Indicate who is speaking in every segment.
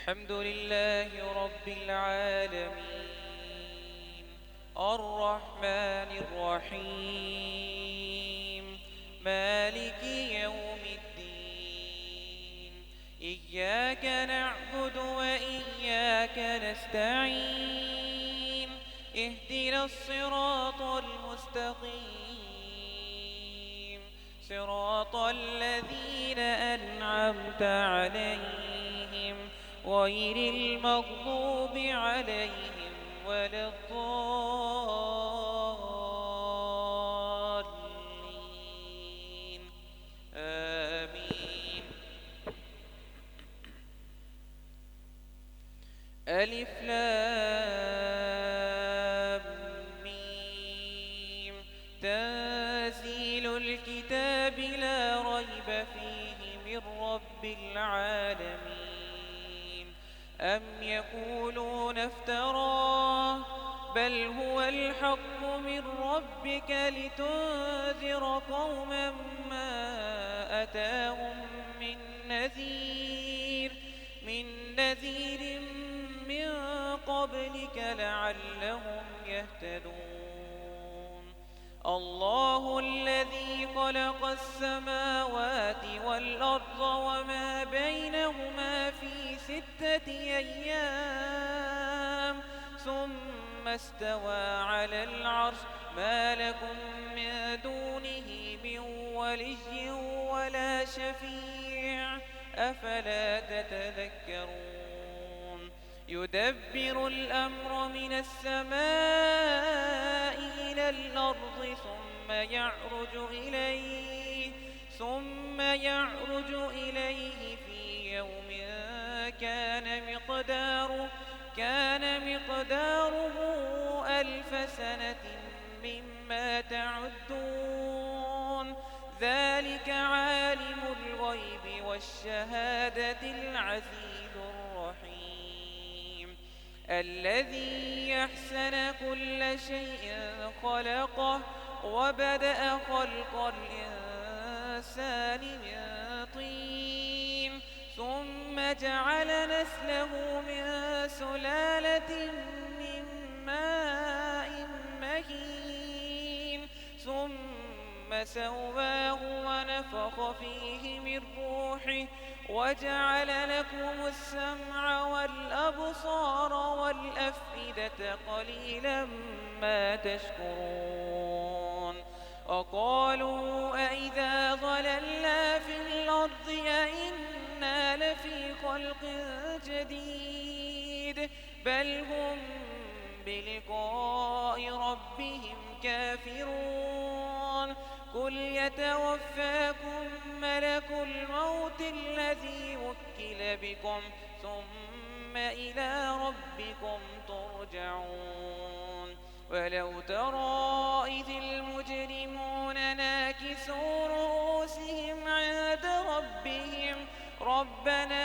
Speaker 1: الحمد لله رب العالمين الرحمن الرحيم مالك يوم الدين إياك نعبد وإياك نستعين اهدنا الصراط المستقيم صراط الذين أنعمت عليهم غير المغضوب عليهم ولا الضالين آمين. ألف لام ميم تنزيل الكتاب لا ريب فيه من رب العالمين. أم يقولون افتراه بل هو الحق من ربك لتنذر قوما ما أتاهم من نذير من قبلك لعلهم يهتدون. الله الذي خلق السماوات والأرض وما بينهما في 6 أيام ثم استوى على العرش ما لكم من دونه من ولي ولا شفيع أفلا تتذكرون. يدبر الأمر من السماء إلى الأرض ثم يعرج إليه في يوم كان مقداره 1000 سنة مما تعدون. ذلك عالم الغيب والشهادة العزيز الرحيم الذي أحسن كل شيء خلقه وبدأ خلق الإنسان من طين ثم جعل نسله من سلالة من ماء مهين ثم سواه ونفخ فيه من روحه وجعل لكم السمع والأبصار والأفئدة قليلا ما تشكرون. وقالوا أئذا ضللنا في الأرض أئنا لفي خلق جديد بل هم بلقاء ربهم كافرون. قل يتوفاكم ملك الموت الذي وكل بكم ثم إلى ربكم ترجعون. ولو ترى إذ المجرمون ناكسوا رؤوسهم عند ربهم ربنا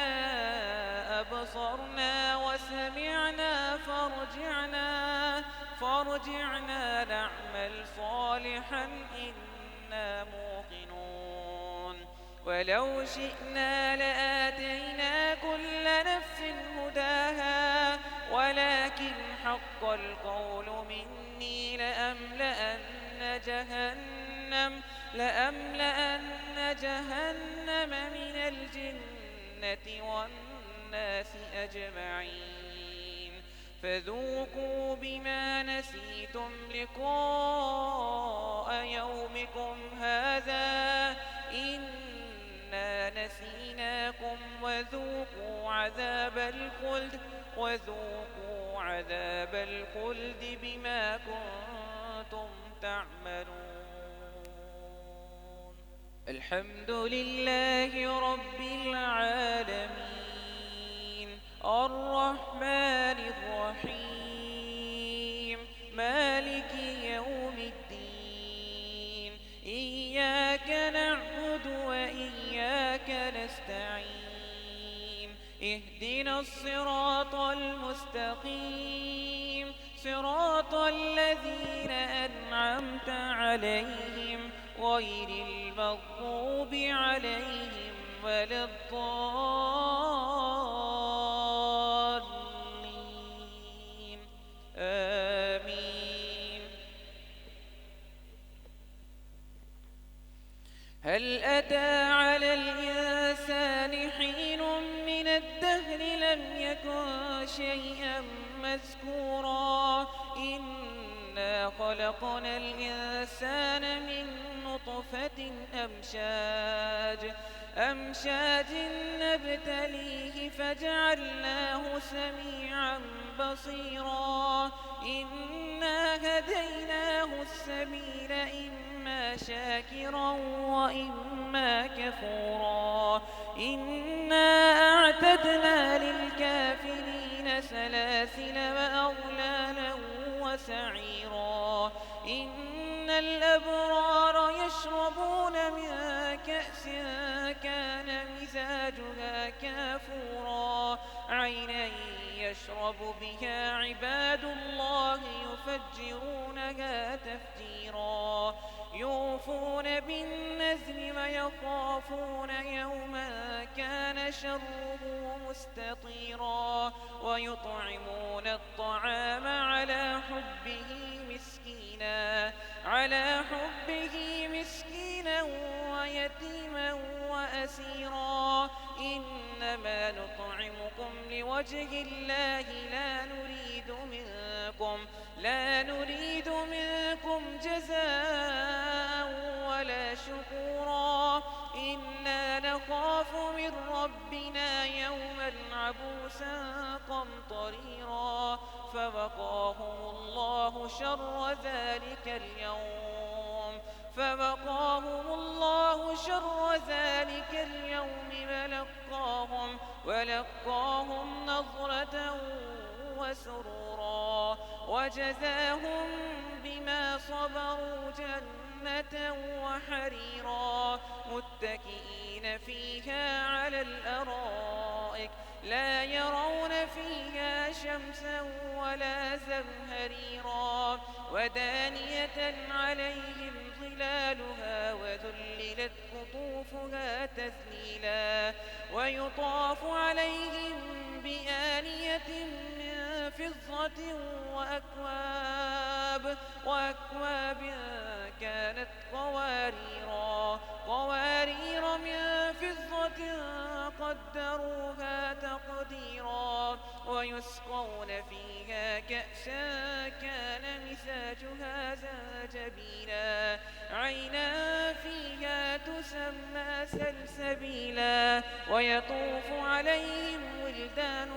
Speaker 1: أبصرنا وسمعنا فارجعنا نعمل صالحا إنا موقنون. ولو شئنا لآتينا كل نفس هداها ولكن حق القول مني لأملأن جهنم من الجنة والناس أجمعين. فذوقوا بما نسيتم لقاء يومكم هذا إنا نسيناكم وذوقوا عذاب الخلد بما كنتم تعملون. الحمد لله رب العالمين الرحمن الرحيم مالك يوم الدين إياك نعبد وإياك نستعين اهدنا الصراط المستقيم صراط الذين أنعمت عليهم غير المغضوب عليهم ولا الضالين أتى على الإنسان حين من الدهر لم يكن شيئا مذكورا إنا خلقنا الإنسان من نطفة أمشاج نبتليه فجعلناه سميعا بصيرا إنا هديناه السبيل إما شاكرا وإما كفورا إنا أعتدنا للكافرين سلاسل وأغلالا وسعيرا إن الأبرار يشربون من كأس كان مزاجها كافورا عينا يشرب بها عباد الله يفجرونها تفجيرا يوفون بالنذر ويخافون يوما كان شره مستطيرا ويطعمون الطعام على حبه مسكينا ويتيما وأسيرا إنما نطعمكم لوجه الله لا نريد منكم جزاء ولا شكورا إنا نخاف من ربنا يوما عبوسا قمطريرا فوقاهم الله شر ذلك اليوم ولقاهم نظرة وسرورا وجزاهم بما صبروا جنة وحريرا متكئين فيها على الأرائك لا يرون فيها شمسا ولا زمهريرا ودانية عليهم ظلالها وذللت قطوفها تذليلا ويطاف عليهم بآنية من فضة وأكواب كانت قوارير من فضة قدروها تقديرا ويسقون فيها كأسا كان مزاجها زنجبيلا عينا فيها تسمى سلسبيلا ويطوف عليهم ولدان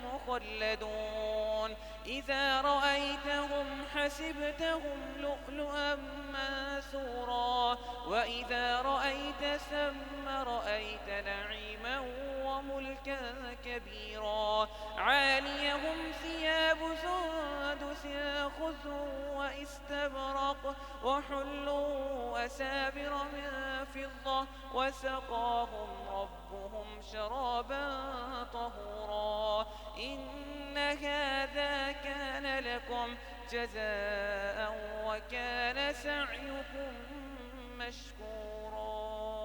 Speaker 1: مخلدون إذا رأيتهم حسبتهم لؤلؤا منثورا وإذا رأيت ثم رأيت نعيما وملكا كبيرا عاليهم ثياب سندس خضر واستبرق وحلوا أسابر من فضة وسقاهم ربهم شرابا طهورا إن هذا كان لكم جزاء وكان سعيكم مشكورا